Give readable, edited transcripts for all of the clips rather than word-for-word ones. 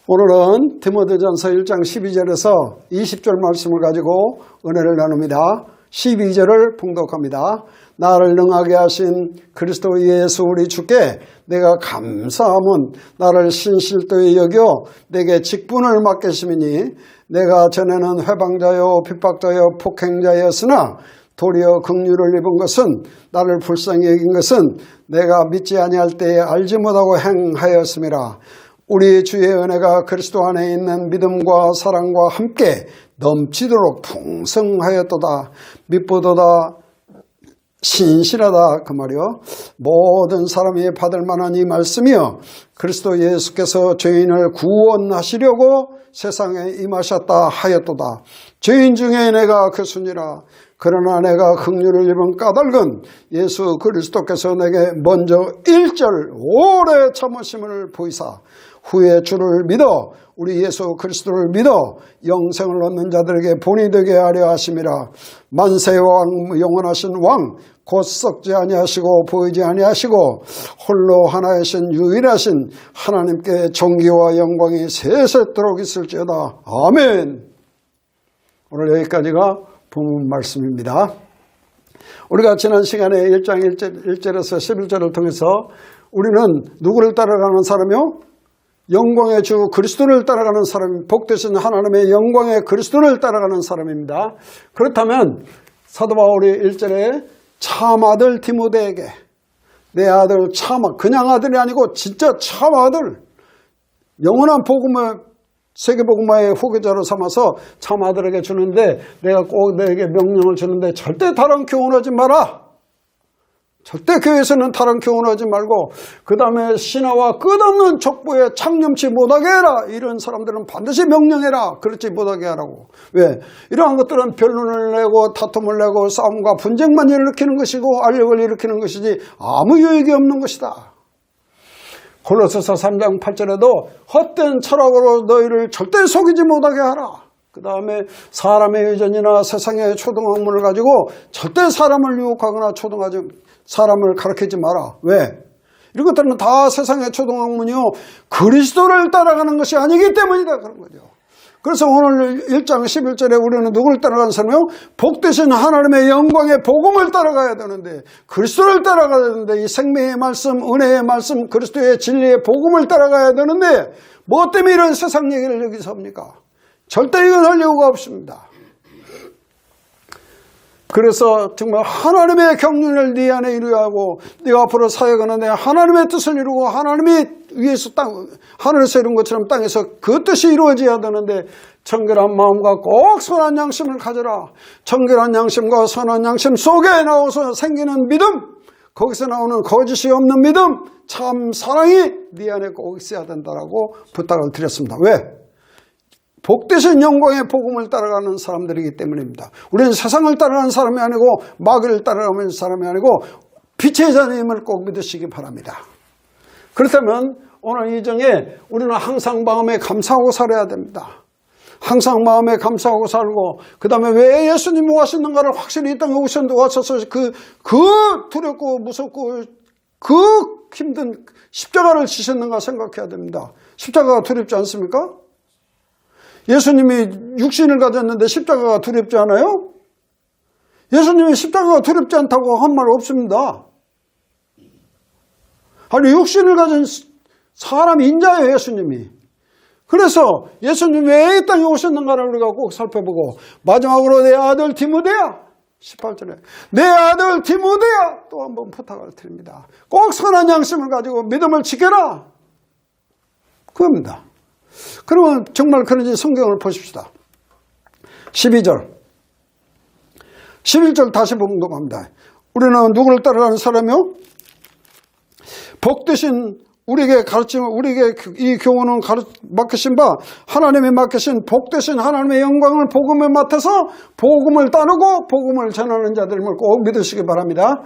오늘은 디모데전서 1장 12절에서 20절 말씀을 가지고 은혜를 나눕니다. 12절을 봉독합니다. 나를 능하게 하신 그리스도 예수 우리 주께 내가 감사함은 나를 신실도에 여겨 내게 직분을 맡기심이니 내가 전에는 회방자요 핍박자요 폭행자였으나 도리어 긍휼을 입은 것은 나를 불쌍히 여긴 것은 내가 믿지 아니할 때에 알지 못하고 행하였음이라. 우리 주의 은혜가 그리스도 안에 있는 믿음과 사랑과 함께 넘치도록 풍성하였도다. 믿보도다 신실하다 그 말이요. 모든 사람이 받을 만한 이 말씀이요 그리스도 예수께서 죄인을 구원하시려고 세상에 임하셨다 하였도다. 죄인 중에 내가 그 순이라. 그러나 내가 긍휼을 입은 까닭은 예수 그리스도께서 내게 먼저 1절 오래 참으심을 보이사 후에 주를 믿어 우리 예수 그리스도를 믿어 영생을 얻는 자들에게 본이 되게 하려 하심이라. 만세의 왕 영원하신 왕 곧 썩지 아니하시고 보이지 아니하시고 홀로 하나이신 유일하신 하나님께 존귀와 영광이 세세토록 있을지어다. 아멘. 오늘 여기까지가 본문 말씀입니다. 우리가 지난 시간에 1장 1절에서 11절을 통해서 우리는 누구를 따라가는 사람이요? 영광의 주 그리스도를 따라가는 사람, 복되신 하나님의 영광의 그리스도를 따라가는 사람입니다. 그렇다면 사도 바울이 1절에 참아들 디모데에게 내 아들 참아, 그냥 아들이 아니고 진짜 참아들, 영원한 복음을 세계복음화의 후계자로 삼아서 참아들에게 주는데 내가 꼭 내게 명령을 주는데 절대 다른 교훈하지 마라. 절대 교회에서는 다른 교훈하지 말고 그 다음에 신하와 끝없는 족보에 창념치 못하게 해라. 이런 사람들은 반드시 명령해라. 그렇지 못하게 하라고. 왜? 이러한 것들은 변론을 내고 다툼을 내고 싸움과 분쟁만 일으키는 것이고 알력을 일으키는 것이지 아무 유익이 없는 것이다. 골로새서 3장 8절에도 헛된 철학으로 너희를 절대 속이지 못하게 하라. 그 다음에 사람의 의전이나 세상의 초등학문을 가지고 절대 사람을 유혹하거나 사람을 가르치지 마라. 왜? 이런 것들은 다 세상의 초등학문이요 그리스도를 따라가는 것이 아니기 때문이다. 그런 거죠. 그래서 오늘 1장 11절에 우리는 누구를 따라가는 사람이요? 복되신 하나님의 영광의 복음을 따라가야 되는데 그리스도를 따라가야 되는데 이 생명의 말씀, 은혜의 말씀, 그리스도의 진리의 복음을 따라가야 되는데 뭐 때문에 이런 세상 얘기를 여기서 합니까? 절대 이건 할 이유가 없습니다. 그래서 정말 하나님의 경륜을 네 안에 이루어야 하고 네가 앞으로 사역하는 데 하나님의 뜻을 이루고 하나님이 위에서 하늘에서 이룬 것처럼 땅에서 그 뜻이 이루어져야 되는데 청결한 마음과 꼭 선한 양심을 가져라. 청결한 양심과 선한 양심 속에 나와서 생기는 믿음, 거기서 나오는 거짓이 없는 믿음, 참 사랑이 네 안에 꼭 있어야 된다라고 부탁을 드렸습니다. 왜? 복되신 영광의 복음을 따라가는 사람들이기 때문입니다. 우리는 세상을 따라가는 사람이 아니고 마귀를 따라가는 사람이 아니고 빛의 자님을 꼭 믿으시기 바랍니다. 그렇다면 오늘 이 정에 우리는 항상 마음에 감사하고 살아야 됩니다. 항상 마음에 감사하고 살고 그 다음에 왜 예수님이 오셨는가를 확실히 이 땅에 오셔서 그 두렵고 무섭고 그 힘든 십자가를 지셨는가 생각해야 됩니다. 십자가가 두렵지 않습니까? 예수님이 육신을 가졌는데 십자가가 두렵지 않아요? 예수님이 십자가가 두렵지 않다고 한 말 없습니다. 아니 육신을 가진 사람 인자예요 예수님이. 그래서 예수님이 왜 이 땅에 오셨는가를 우리가 꼭 살펴보고 마지막으로 내 아들 디모데야 18절에 내 아들 디모데야 또 한번 부탁을 드립니다. 꼭 선한 양심을 가지고 믿음을 지켜라. 그겁니다. 그러면 정말 그런지 성경을 보십시다. 12절 11절 다시 봉독합니다. 우리는 누구를 따라가는 사람이요? 복되신 우리에게 가르치면 우리에게 이 교훈은 맡기신 바 하나님이 맡기신 복되신 하나님의 영광을 복음에 맡아서 복음을 따르고 복음을 전하는 자들을 꼭 믿으시기 바랍니다.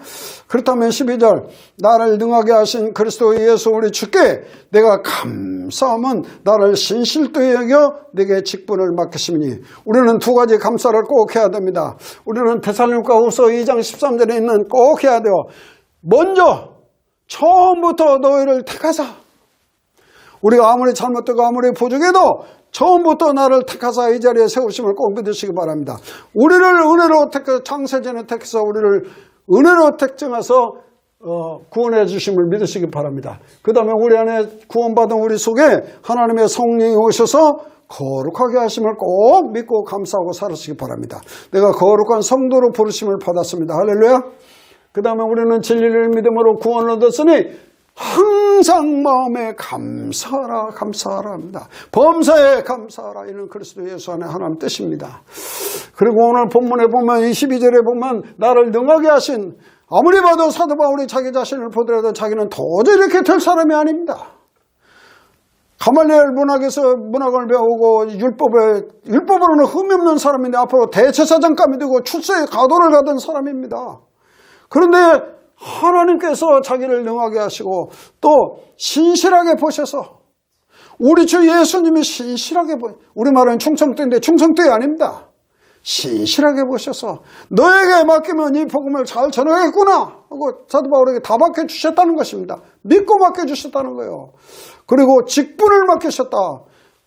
그렇다면 12절 나를 능하게 하신 그리스도 예수 우리 주께 내가 감사함은 나를 신실도에 여겨 내게 직분을 맡기심이니 우리는 두 가지 감사를 꼭 해야 됩니다. 우리는 데살로니가후서 2장 13절에 있는 꼭 해야 돼요. 먼저 처음부터 너희를 택하사 우리가 아무리 잘못되고 아무리 부족해도 처음부터 나를 택하사 이 자리에 세우심을 꼭 믿으시기 바랍니다. 우리를 은혜로 창세전에 택해서 우리를 은혜로 택정해서 구원해 주심을 믿으시기 바랍니다. 그 다음에 우리 안에 구원받은 우리 속에 하나님의 성령이 오셔서 거룩하게 하심을 꼭 믿고 감사하고 살으시기 바랍니다. 내가 거룩한 성도로 부르심을 받았습니다. 할렐루야. 그 다음에 우리는 진리를 믿음으로 구원을 얻었으니 항상 마음에 감사하라 감사하라 합니다. 범사에 감사하라. 이는 그리스도 예수 안에 하나님 뜻입니다. 그리고 오늘 본문에 보면 22절에 보면 나를 능하게 하신, 아무리 봐도 사도 바울이 자기 자신을 보더라도 자기는 도저히 이렇게 될 사람이 아닙니다. 가말리엘 문학에서 문학을 배우고 율법으로는 흠이 없는 사람인데 앞으로 대제사장감이 되고 출세의 가도를 가던 사람입니다. 그런데 하나님께서 자기를 능하게 하시고 또 신실하게 보셔서, 우리 주 예수님이 신실하게 우리말은 충성되인데 충성되이 아닙니다. 신실하게 보셔서 너에게 맡기면 이 복음을 잘 전하겠구나 하고 사도 바울에게 다 맡겨주셨다는 것입니다. 믿고 맡겨주셨다는 거예요. 그리고 직분을 맡기셨다.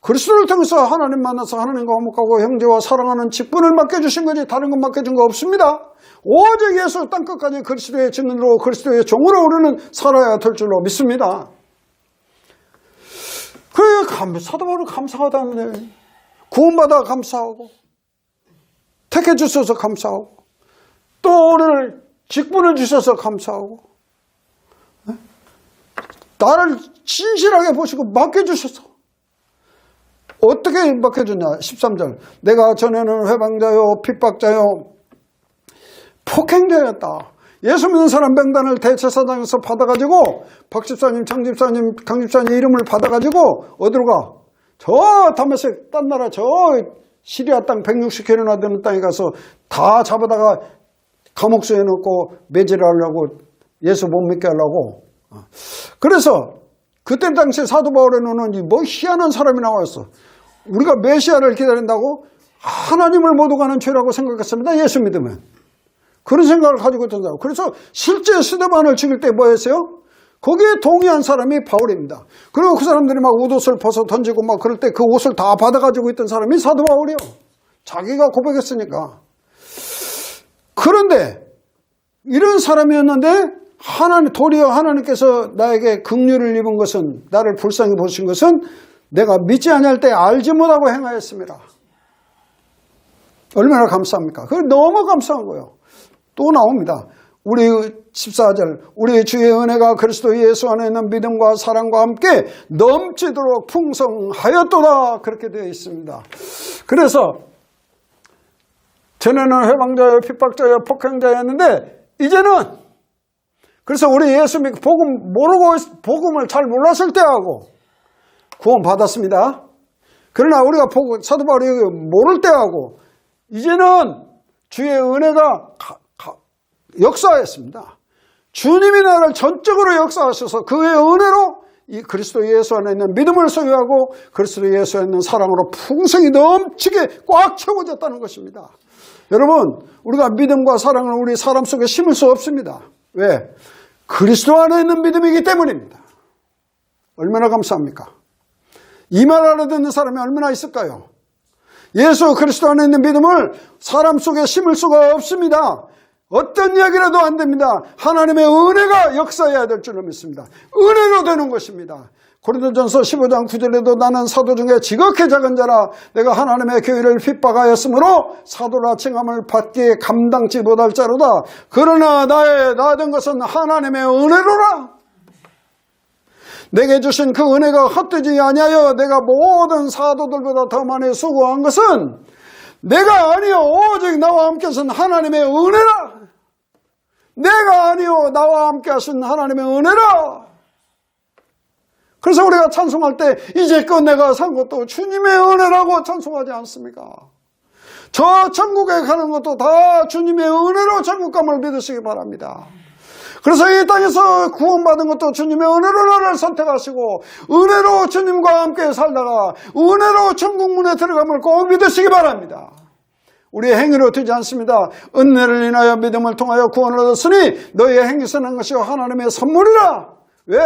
그리스도를 통해서 하나님 만나서 하나님과 화목하고 형제와 사랑하는 직분을 맡겨주신 거지 다른 건 맡겨준 거 없습니다. 오직 예수 땅끝까지 그리스도의 증인으로 그리스도의 종으로 우리는 살아야 될 줄로 믿습니다. 그게 사도 바울은 감사하다는데, 구원받아 감사하고 택해 주셔서 감사하고 또 우리를 직분을 주셔서 감사하고 나를 신실하게 보시고 맡겨주셔서, 어떻게 맡겨주냐. 13절 내가 전에는 회방자요 핍박자요 폭행자였다. 예수 믿는 사람 명단을 대제사장에서 받아가지고 박 집사님, 장 집사님, 강 집사님 이름을 받아가지고 어디로 가? 저 다메섹 딴 나라 저 시리아 땅 160km나 되는 땅에 가서 다 잡아다가 감옥소에 넣고 매질을 하려고, 예수 못 믿게 하려고. 그래서 그때 당시 사도 바울에는 뭐 희한한 사람이 나왔어. 우리가 메시아를 기다린다고 하나님을 못 오가는 죄라고 생각했습니다. 예수 믿으면. 그런 생각을 가지고 있던 사람. 그래서 실제 스데반을 죽일 때 뭐 했어요? 거기에 동의한 사람이 바울입니다. 그리고 그 사람들이 막 옷을 벗어 던지고 막 그럴 때 그 옷을 다 받아가지고 있던 사람이 사도 바울이요. 자기가 고백했으니까. 그런데 이런 사람이었는데 도리어 하나님께서 나에게 긍휼을 입은 것은, 나를 불쌍히 보신 것은 내가 믿지 아니할 때 알지 못하고 행하였습니다. 얼마나 감사합니까? 그게 너무 감사한 거예요. 또 나옵니다. 우리 14절 우리 주의 은혜가 그리스도 예수 안에 있는 믿음과 사랑과 함께 넘치도록 풍성하였도다. 그렇게 되어 있습니다. 그래서 전에는 회방자여 핍박자여 폭행자였는데 이제는, 그래서 우리 예수 믿고 복음을 잘 몰랐을 때하고 구원 받았습니다. 그러나 우리가 사도 바울이 모를 때하고 이제는 주의 은혜가 역사했습니다. 주님이 나를 전적으로 역사하셔서 그의 은혜로 이 그리스도 예수 안에 있는 믿음을 소유하고 그리스도 예수 안에 있는 사랑으로 풍성히 넘치게 꽉 채워졌다는 것입니다. 여러분, 우리가 믿음과 사랑을 우리 사람 속에 심을 수 없습니다. 왜? 그리스도 안에 있는 믿음이기 때문입니다. 얼마나 감사합니까? 이 말 알아듣는 사람이 얼마나 있을까요? 예수 그리스도 안에 있는 믿음을 사람 속에 심을 수가 없습니다. 어떤 이야기라도 안 됩니다. 하나님의 은혜가 역사해야 될 줄로 믿습니다. 은혜로 되는 것입니다. 고린도전서 15장 9절에도 나는 사도 중에 지극히 작은 자라 내가 하나님의 교회를 핍박하였으므로 사도라 칭함을 받기에 감당치 못할 자로다. 그러나 나 된 것은 하나님의 은혜로라. 내게 주신 그 은혜가 헛되지 아니하여 내가 모든 사도들보다 더 많이 수고한 것은 내가 아니요 오직 나와 함께 하신 하나님의 은혜라. 내가 아니요 나와 함께 하신 하나님의 은혜라. 그래서 우리가 찬송할 때 이제껏 내가 산 것도 주님의 은혜라고 찬송하지 않습니까? 저 천국에 가는 것도 다 주님의 은혜로 천국감을 믿으시기 바랍니다. 그래서 이 땅에서 구원받은 것도 주님의 은혜로 나를 선택하시고 은혜로 주님과 함께 살다가 은혜로 천국문에 들어감을 꼭 믿으시기 바랍니다. 우리의 행위로 되지 않습니다. 은혜를 인하여 믿음을 통하여 구원을 얻었으니 너희의 행위 선한 것이 하나님의 선물이라. 왜?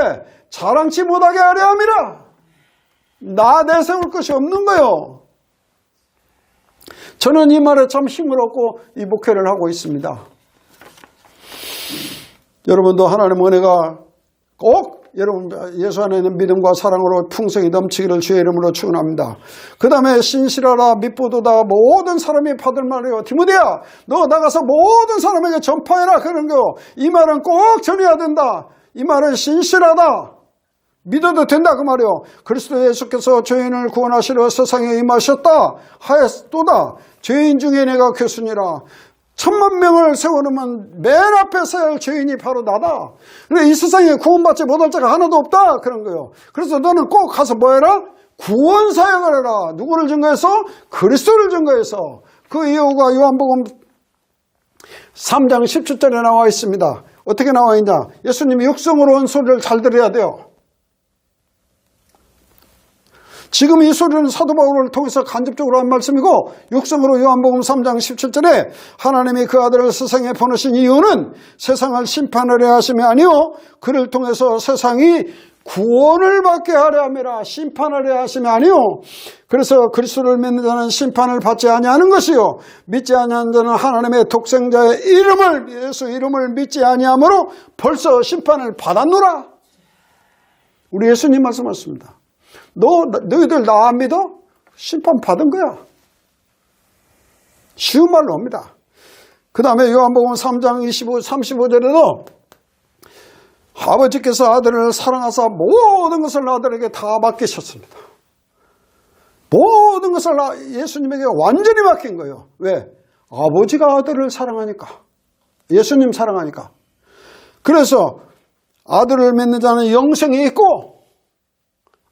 자랑치 못하게 하려 함이라. 나 내세울 것이 없는 거예요. 저는 이 말에 참 힘을 얻고 이 목회를 하고 있습니다. 여러분도 하나님 은혜가 꼭 여러분 예수 안에 있는 믿음과 사랑으로 풍성히 넘치기를 주의 이름으로 축원합니다. 그 다음에 신실하라 밋보도다 모든 사람이 받을 말이요. 디모데야 너 나가서 모든 사람에게 전파해라 그런 거. 이 말은 꼭 전해야 된다. 이 말은 신실하다. 믿어도 된다 그 말이요. 그리스도 예수께서 죄인을 구원하시려 세상에 임하셨다 하였도다. 죄인 중에 내가 교수니라. 10,000명을 세워놓으면 맨 앞에 서야 할 죄인이 바로 나다. 근데 이 세상에 구원받지 못할 자가 하나도 없다 그런 거예요. 그래서 너는 꼭 가서 뭐 해라? 구원 사역을 해라. 누구를 증거해서? 그리스도를 증거해서. 그 이유가 요한복음 3장 17절에 나와 있습니다. 어떻게 나와 있냐? 예수님이 육성으로 온 소리를 잘 들어야 돼요. 지금 이 소리는 사도 바울을 통해서 간접적으로 한 말씀이고 육성으로 요한복음 3장 17절에 하나님이 그 아들을 세상에 보내신 이유는 세상을 심판하려 하심이 아니요 그를 통해서 세상이 구원을 받게 하려 함이라. 심판하려 하심이 아니요. 그래서 그리스도를 믿는 자는 심판을 받지 아니하는 것이요 믿지 아니하는 자는 하나님의 독생자의 이름을 예수 이름을 믿지 아니하므로 벌써 심판을 받았노라. 우리 예수님 말씀하셨습니다. 너희들 나 안 믿어? 심판 받은 거야. 쉬운 말로 합니다. 그 다음에 요한복음 3장 35절에도 아버지께서 아들을 사랑하사 모든 것을 아들에게 다 맡기셨습니다. 모든 것을 예수님에게 완전히 맡긴 거예요. 왜? 아버지가 아들을 사랑하니까. 예수님 사랑하니까. 그래서 아들을 믿는 자는 영생이 있고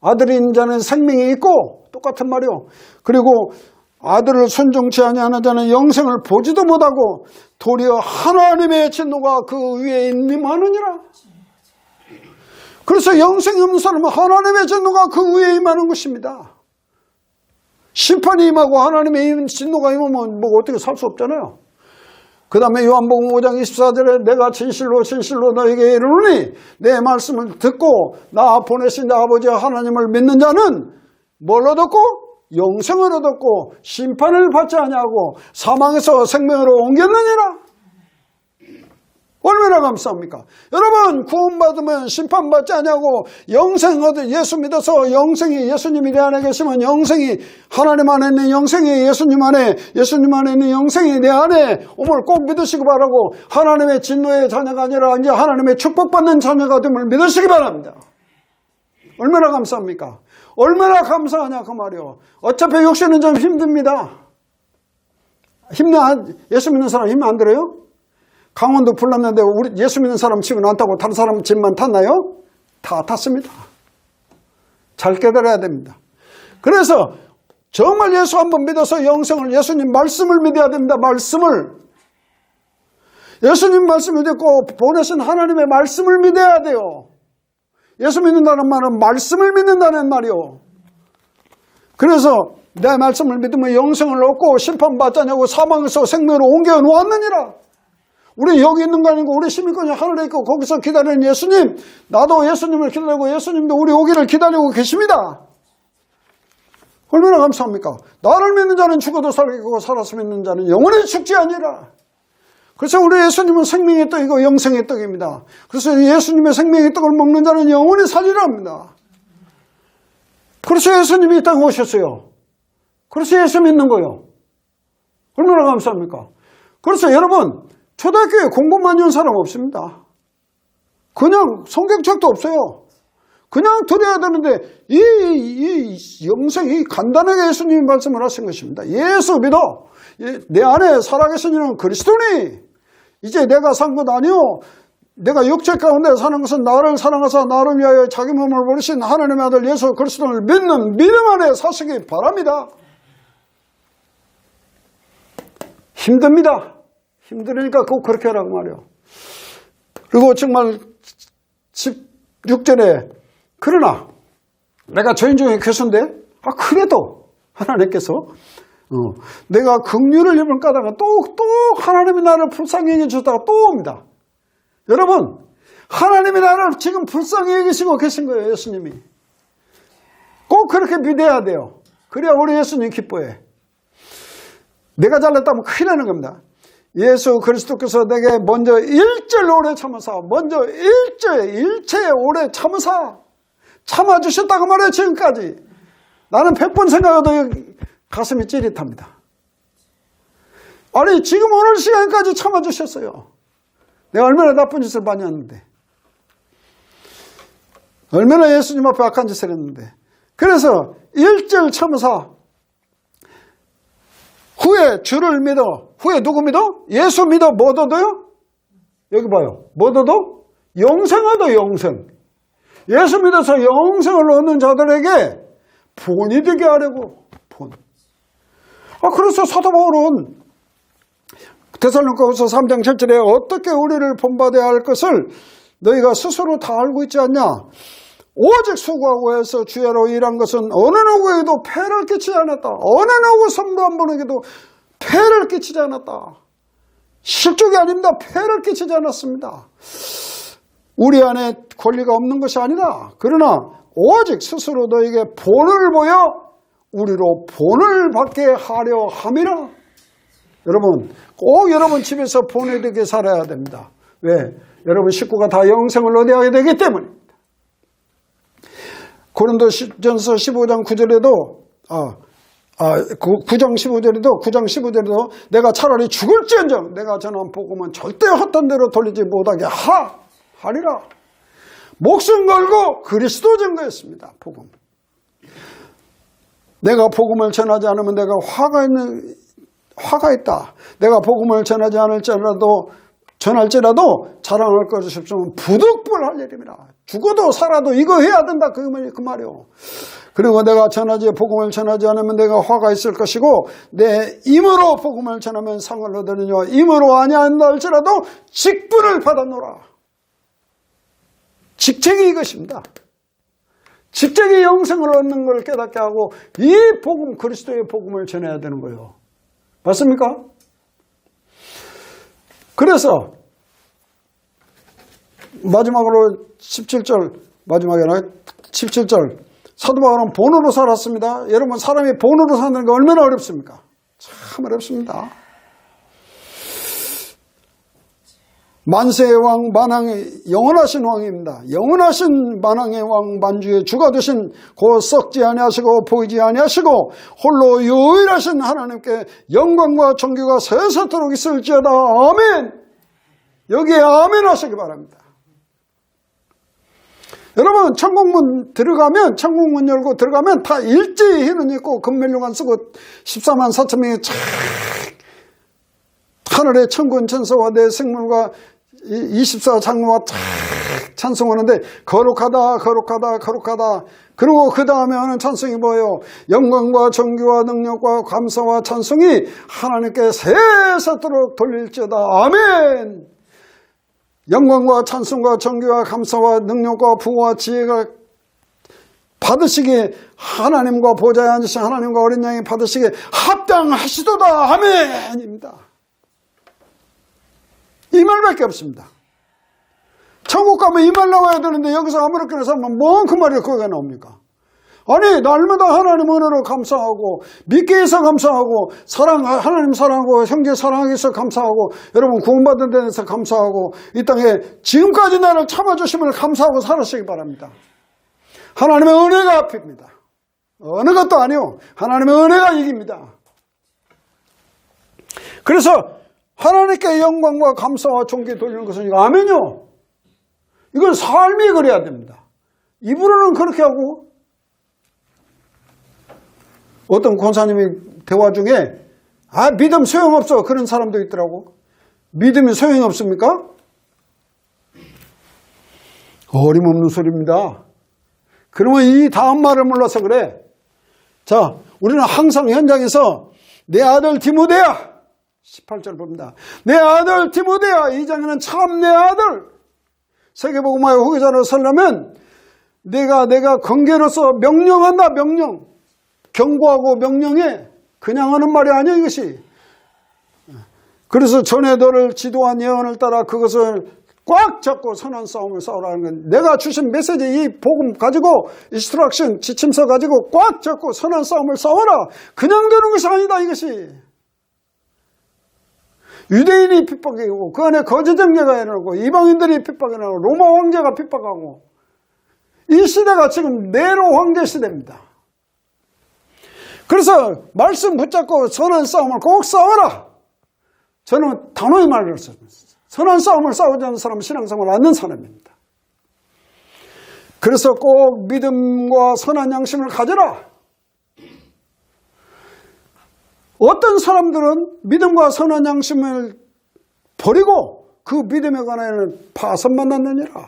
아들인 자는 생명이 있고 똑같은 말이요. 그리고 아들을 순종치 아니하는 자는 영생을 보지도 못하고 도리어 하나님의 진노가 그 위에 임하느니라. 그래서 영생이 없는 사람은 하나님의 진노가 그 위에 임하는 것입니다. 심판이 임하고 하나님의 진노가 임하면 뭐 어떻게 살 수 없잖아요. 그 다음에 요한복음 5장 24절에 내가 진실로 진실로 너에게 이르노니 내 말씀을 듣고 나 보내신 아버지 하나님을 믿는 자는 뭘 얻었고? 영생을 얻었고 심판을 받지 아니하고 사망에서 생명으로 옮겼느니라. 얼마나 감사합니까? 여러분 구원받으면 심판받지 아니하고 영생 얻어 예수 믿어서 영생이 예수님이 내 안에 계시면 영생이 하나님 안에 있는 영생이 예수님 안에 있는 영생이 내 안에 오늘 꼭 믿으시기 바라고 하나님의 진노의 자녀가 아니라 이제 하나님의 축복받는 자녀가 됨을 믿으시기 바랍니다. 얼마나 감사합니까? 얼마나 감사하냐 그 말이요. 어차피 육신은 좀 힘듭니다. 예수 믿는 사람 힘 안 들어요? 강원도 불났는데 우리 예수 믿는 사람 치고는 안 타고 다른 사람 집만 탔나요? 다 탔습니다. 잘 깨달아야 됩니다. 그래서 정말 예수 한번 믿어서 영생을 예수님 말씀을 믿어야 됩니다. 말씀을. 예수님 말씀을 믿고 보내신 하나님의 말씀을 믿어야 돼요. 예수 믿는다는 말은 말씀을 믿는다는 말이요. 그래서 내 말씀을 믿으면 영생을 얻고 심판받지 않냐고 사망에서 생명으로 옮겨 놓았느니라. 우리 여기 있는 거 아니고 우리 시민권이 하늘에 있고 거기서 기다리는 예수님, 나도 예수님을 기다리고 예수님도 우리 오기를 기다리고 계십니다. 얼마나 감사합니까? 나를 믿는 자는 죽어도 살고 살아서 믿는 자는 영원히 죽지 아니라. 그래서 우리 예수님은 생명의 떡이고 영생의 떡입니다. 그래서 예수님의 생명의 떡을 먹는 자는 영원히 살리라 합니다. 그래서 예수님이 이 땅에 오셨어요. 그래서 예수 믿는 거예요. 얼마나 감사합니까? 그래서 여러분 초등학교에 공부만 한 사람 없습니다. 그냥 성경책도 없어요. 그냥 들어야 되는데 이 영생이 간단하게 예수님이 말씀을 하신 것입니다. 예수 믿어. 내 안에 살아계신 이는 그리스도니 이제 내가 산 것 아니요 내가 육체 가운데 사는 것은 나를 사랑하사 나를 위하여 자기 몸을 버리신 하나님의 아들 예수 그리스도를 믿는 믿음 안에 사시기 바랍니다. 힘듭니다. 힘들으니까 꼭 그렇게 하라고 말이요. 그리고 정말 16절에 그러나 내가 죄인 중에 괴수인데 그래도 하나님께서 내가 긍휼을 입은 까닭은 또 하나님이 나를 불쌍히 여겨주다가 또 옵니다. 여러분 하나님이 나를 지금 불쌍히 여기시고 계신 거예요. 예수님이. 꼭 그렇게 믿어야 돼요. 그래야 우리 예수님 기뻐해. 내가 잘났다면 큰일 나는 겁니다. 예수 그리스도께서 내게 먼저 일절 오래 참으사, 먼저 일체에 오래 참으사 참아주셨다고 말해요. 지금까지 나는 100번 생각해도 가슴이 찌릿합니다. 아니 지금 오늘 시간까지 참아주셨어요. 내가 얼마나 나쁜 짓을 많이 했는데, 얼마나 예수님 앞에 악한 짓을 했는데. 그래서 일절 참으사 후에 주를 믿어. 후에 누구 믿어? 예수 믿어. 뭐 얻어요? 여기 봐요. 뭐 얻어? 영생 얻어. 영생. 예수 믿어서 영생을 얻는 자들에게 본이 되게 하려고. 본. 그래서 사도 바울은 데살로니가후서 3장 7절에 어떻게 우리를 본받아야 할 것을 너희가 스스로 다 알고 있지 않냐? 오직 수고하고 해서 주야로 일한 것은 어느 누구에게도 폐를 끼치지 않았다. 어느 누구 성도 한 분에게도 폐를 끼치지 않았다. 실족이 아닙니다. 폐를 끼치지 않았습니다. 우리 안에 권리가 없는 것이 아니라, 그러나 오직 스스로 너에게 본을 보여 우리로 본을 받게 하려 함이라. 여러분, 꼭 여러분 집에서 본이 되게 살아야 됩니다. 왜? 여러분 식구가 다 영생을 얻어야 되기 때문입니다. 고린도전서 15장 9절에도 9장 15절에도 내가 차라리 죽을지언정 내가 전한 복음은 절대 헛된 대로 돌리지 못하게 하리라. 목숨 걸고 그리스도 증거했습니다. 복음. 내가 복음을 전하지 않으면 내가 화가 있다. 내가 복음을 전하지 않을지라도 전할지라도 자랑할 것이 없으면 부득불할 일입니다. 죽어도 살아도 이거 해야 된다. 그 말이요. 그리고 내가 복음을 전하지 않으면 내가 화가 있을 것이고, 내 임으로 복음을 전하면 상을 얻으느냐. 임으로 아니한다 할지라도 직분을 받아노라. 직책이 이것입니다. 직책이 영생을 얻는 걸 깨닫게 하고 이 복음, 그리스도의 복음을 전해야 되는 거예요. 맞습니까? 그래서 마지막으로 17절, 마지막에 17절, 사도 바울은 본으로 살았습니다. 여러분, 사람이 본으로 사는 게 얼마나 어렵습니까? 참 어렵습니다. 만세의 왕 만왕의 영원하신 왕입니다. 영원하신 만왕의 왕 만주의 주가 되신 곧 썩지 아니하시고 보이지 아니하시고 홀로 유일하신 하나님께 영광과 존귀가 세세토록 있을지어다. 아멘. 여기에 아멘 하시기 바랍니다. 여러분, 천국문 열고 들어가면 다 일제히 흰옷 입고 금면류관 쓰고 14만 4천 명이 쫙 하늘의 천군 천사와 내 생물과 24장로와 쫙 찬송하는데 거룩하다 거룩하다 거룩하다. 그리고 그 다음에 하는 찬송이 뭐예요? 영광과 존귀와 능력과 감사와 찬송이 하나님께 세세토록 돌릴지어다. 아멘. 영광과 찬송과 존귀와 감사와 능력과 부와 지혜가 받으시기에 하나님과 보좌에 앉으신 하나님과 어린 양이 받으시기에 합당하시도다. 아멘입니다. 이 말밖에 없습니다. 천국 가면 이 말 나와야 되는데 여기서 아무렇게나 살면 뭔 그 말이 거기가 나옵니까? 아니, 날마다 하나님 은혜로 감사하고 믿게 해서 감사하고 하나님 사랑하고 형제 사랑하기 위해서 감사하고 여러분 구원받은 데서 감사하고 이 땅에 지금까지 나를 참아주심을 감사하고 살아시기 바랍니다. 하나님의 은혜가 앞입니다. 어느 것도 아니요. 하나님의 은혜가 이깁니다. 그래서 하나님께 영광과 감사와 존귀 돌리는 것은 이거 아멘요. 이건 삶이 그래야 됩니다. 입으로는 그렇게 하고, 어떤 권사님이 대화 중에 믿음 소용없어 그런 사람도 있더라고. 믿음이 소용이 없습니까? 어림없는 소리입니다. 그러면 이 다음 말을 몰라서 그래. 자, 우리는 항상 현장에서 내 아들 디모데야 18절 봅니다. 내 아들 디모데야, 이 장에는 참 내 아들 세계복음화의 후계자로 서려면 내가 관계로서 명령한다. 명령. 경고하고 명령해. 그냥 하는 말이 아니야 이것이. 그래서 전에 너를 지도한 예언을 따라 그것을 꽉 잡고 선한 싸움을 싸우라는 건 내가 주신 메시지 이 복음 가지고 인스트럭션 지침서 가지고 꽉 잡고 선한 싸움을 싸워라. 그냥 되는 것이 아니다 이것이. 유대인이 핍박이고 그 안에 거짓 정죄가 일어나고 이방인들이 핍박이 나고 로마 황제가 핍박하고 이 시대가 지금 네로 황제 시대입니다. 그래서 말씀 붙잡고 선한 싸움을 꼭 싸워라. 저는 단호히 말했습니다. 선한 싸움을 싸우지 않는 사람은 신앙생활을 않는 사람입니다. 그래서 꼭 믿음과 선한 양심을 가져라. 어떤 사람들은 믿음과 선한 양심을 버리고 그 믿음에 관하여는 파선만 났느니라.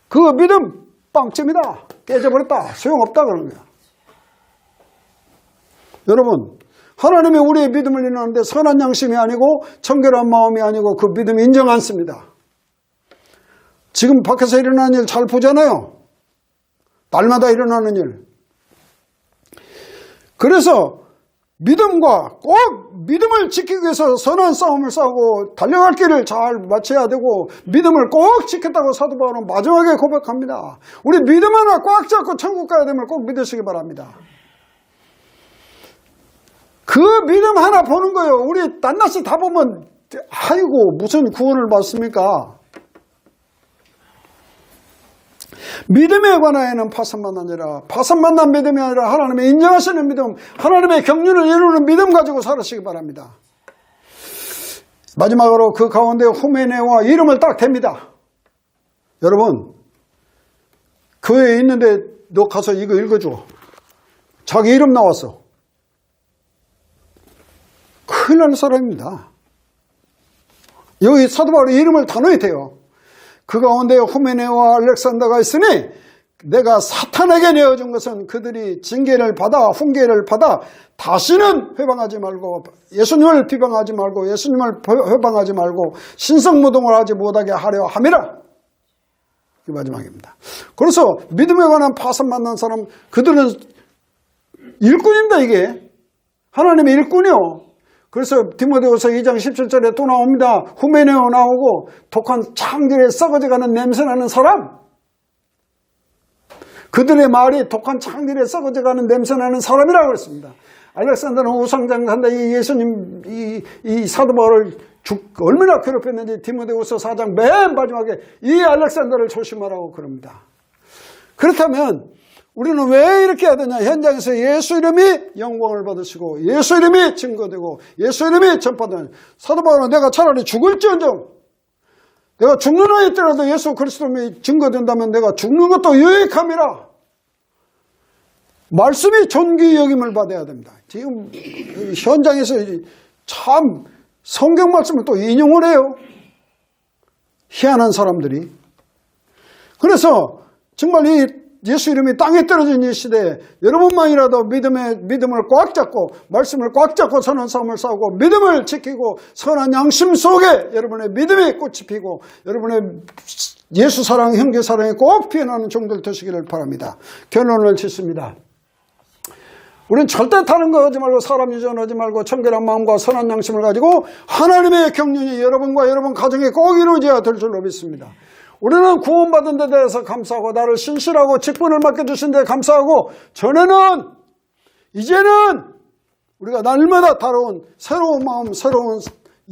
그 믿음 빵점이다. 깨져버렸다. 소용없다 그런 거야. 여러분, 하나님이 우리의 믿음을 인하는데 선한 양심이 아니고 청결한 마음이 아니고 그 믿음 인정 않습니다. 지금 밖에서 일어나는 일 잘 보잖아요. 날마다 일어나는 일. 그래서 믿음과 꼭 믿음을 지키기 위해서 선한 싸움을 싸우고 달려갈 길을 잘 마쳐야 되고 믿음을 꼭 지켰다고 사도 바울은 마지막에 고백합니다. 우리 믿음 하나 꽉 잡고 천국 가야 되면 꼭 믿으시기 바랍니다. 그 믿음 하나 보는 거예요. 우리 낱낱이 다 보면 아이고 무슨 구원을 받습니까? 믿음에 관하여는 파선만 아니라 파선만 난 믿음이 아니라 하나님의 인정하시는 믿음, 하나님의 경륜을 이루는 믿음 가지고 살으시기 바랍니다. 마지막으로 그 가운데 후메네와 이름을 딱 댑니다. 여러분 교회에 있는데 너 가서 이거 읽어줘. 자기 이름 나왔어. 큰일 날 사람입니다. 여기 사도 바울의 이름을 단호히 대요. 그 가운데 후메네와 알렉산더가 있으니 내가 사탄에게 내어준 것은 그들이 징계를 받아 훈계를 받아 다시는 회방하지 말고 예수님을 비방하지 말고 예수님을 회방하지 말고 신성모독을 하지 못하게 하려 함이라. 이 마지막입니다. 그래서 믿음에 관한 파선 만난 사람 그들은 일꾼입니다. 이게 하나님의 일꾼이요. 그래서 디모데후서 2장 17절에 또 나옵니다. 후메네오 나오고 독한 창들에 썩어져가는 냄새나는 사람. 그들의 말이 독한 창들에 썩어져가는 냄새나는 사람이라고 그랬습니다. 알렉산더는 우상장사인데 이 예수님 이 사도 바울을 얼마나 괴롭혔는지 디모데후서 4장 맨 마지막에 이 알렉산더를 조심하라고 그럽니다. 그렇다면 우리는 왜 이렇게 해야 되냐? 현장에서 예수 이름이 영광을 받으시고 예수 이름이 증거되고 예수 이름이 전파되는 사도 바울은 내가 차라리 죽을지언정 내가 죽는 한이 있더라도 예수 그리스도님이 증거된다면 내가 죽는 것도 유익함이라. 말씀이 존귀 여김을 받아야 됩니다. 지금 현장에서 참 성경 말씀을 또 인용을 해요. 희한한 사람들이. 그래서 정말 이 예수 이름이 땅에 떨어진 이 시대에 여러분만이라도 믿음을 꽉 잡고 말씀을 꽉 잡고 선한 싸움을 싸우고 믿음을 지키고 선한 양심 속에 여러분의 믿음이 꽃이 피고 여러분의 예수 사랑, 형제 사랑이 꼭 피어나는 종들 되시기를 바랍니다. 결론을 짓습니다. 우리는 절대 다른 거 하지 말고 사람 유전하지 말고 청결한 마음과 선한 양심을 가지고 하나님의 경륜이 여러분과 여러분 가정에 꼭 이루어져야 될 줄로 믿습니다. 우리는 구원받은 데 대해서 감사하고 나를 신실하고 직분을 맡겨주신 데 감사하고 이제는 우리가 날마다 다뤄온 새로운 마음, 새로운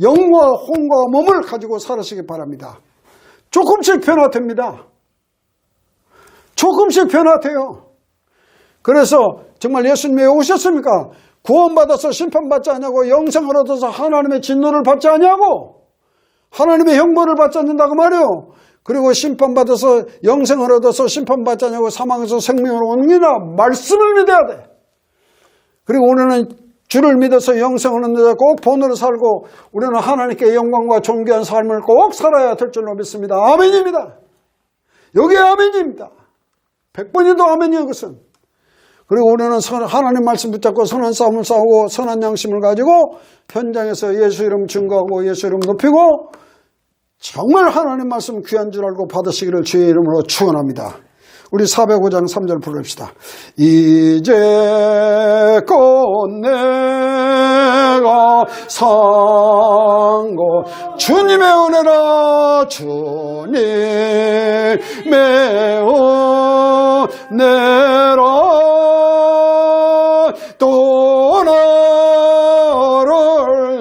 영과 혼과 몸을 가지고 살으시기 바랍니다. 조금씩 변화됩니다. 조금씩 변화돼요. 그래서 정말 예수님이 왜 오셨습니까? 구원받아서 심판받지 않냐고 영생을 얻어서 하나님의 진노를 받지 않냐고 하나님의 형벌을 받지 않는다고 말이에요. 그리고 심판받아서 영생을 얻어서 심판받지 않냐고 사망에서 생명으로 옮기나 말씀을 믿어야 돼. 그리고 우리는 주를 믿어서 영생을 얻는데 꼭 본으로 살고 우리는 하나님께 영광과 존귀한 삶을 꼭 살아야 될 줄로 믿습니다. 아멘입니다. 여기에 아멘입니다. 100번이도 아멘이에요. 그것은. 그리고 우리는 하나님 말씀 붙잡고 선한 싸움을 싸우고 선한 양심을 가지고 현장에서 예수 이름 증거하고 예수 이름 높이고 정말 하나님 말씀 귀한 줄 알고 받으시기를 주의 이름으로 축원합니다. 우리 405장 3절 부릅시다. 이제껏 내가 산고 주님의 은혜라 주님의 은혜라 또 나를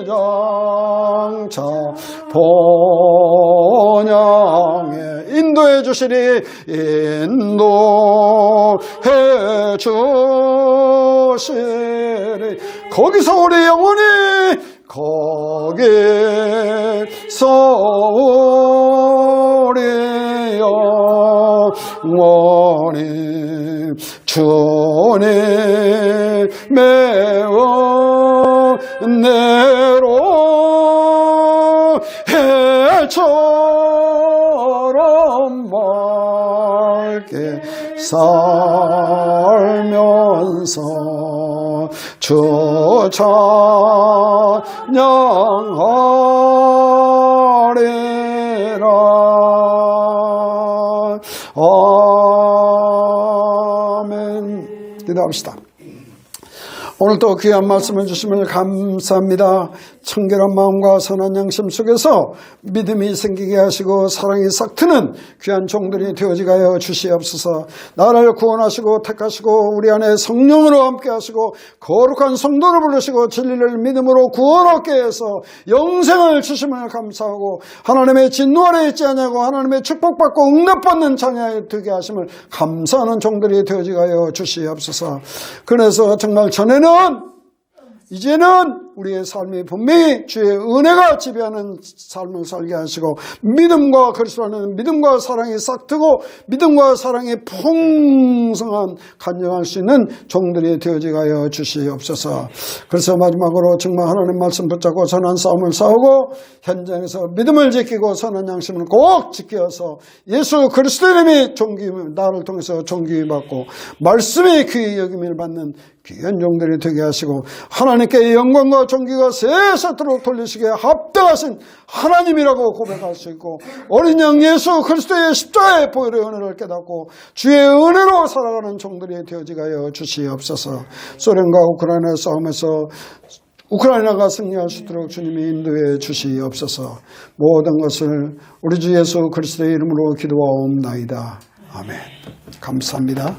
장차 본향에 인도해 주시리 인도해 주시리 거기서 우리 영혼이 거기서 우리 영혼이 주님의 은혜로 해처럼 밝게 살면서 주 찬양하리라. 아멘. 기도합시다. 오늘도 귀한 말씀을 주심을 감사합니다. 청결한 마음과 선한 양심 속에서 믿음이 생기게 하시고 사랑이 싹 트는 귀한 종들이 되어지게 하여 주시옵소서. 나를 구원하시고 택하시고 우리 안에 성령으로 함께 하시고 거룩한 성도를 부르시고 진리를 믿음으로 구원 얻게 해서 영생을 주심을 감사하고 하나님의 진노 아래 있지 않냐고 하나님의 축복받고 응답받는 자녀에 되게 하심을 감사하는 종들이 되어지게 하여 주시옵소서. 그래서 정말 전에는 이제는 우리의 삶이 분명히 주의 은혜가 지배하는 삶을 살게 하시고 믿음과 그리스도 안에는 믿음과 사랑이 싹트고 믿음과 사랑이 풍성한 간증할 수 있는 종들이 되어지게 하여 주시옵소서. 그래서 마지막으로 정말 하나님 말씀 붙잡고 선한 싸움을 싸우고 현장에서 믿음을 지키고 선한 양심을 꼭 지켜서 예수 그리스도 이름이 존귀 나를 통해서 존귀 받고 말씀이 귀히 여김을 받는 귀한 종들이 되게 하시고 하나님께 영광과 존귀가 세세토록 돌리시기에 합당하신 하나님이라고 고백할 수 있고 어린 양 예수 그리스도의 십자가의 보혈의 은혜를 깨닫고 주의 은혜로 살아가는 종들이 되어지게 하여 주시옵소서. 소련과 우크라이나 싸움에서 우크라이나가 승리할 수 있도록 주님이 인도해 주시옵소서. 모든 것을 우리 주 예수 그리스도의 이름으로 기도하옵나이다. 아멘. 감사합니다.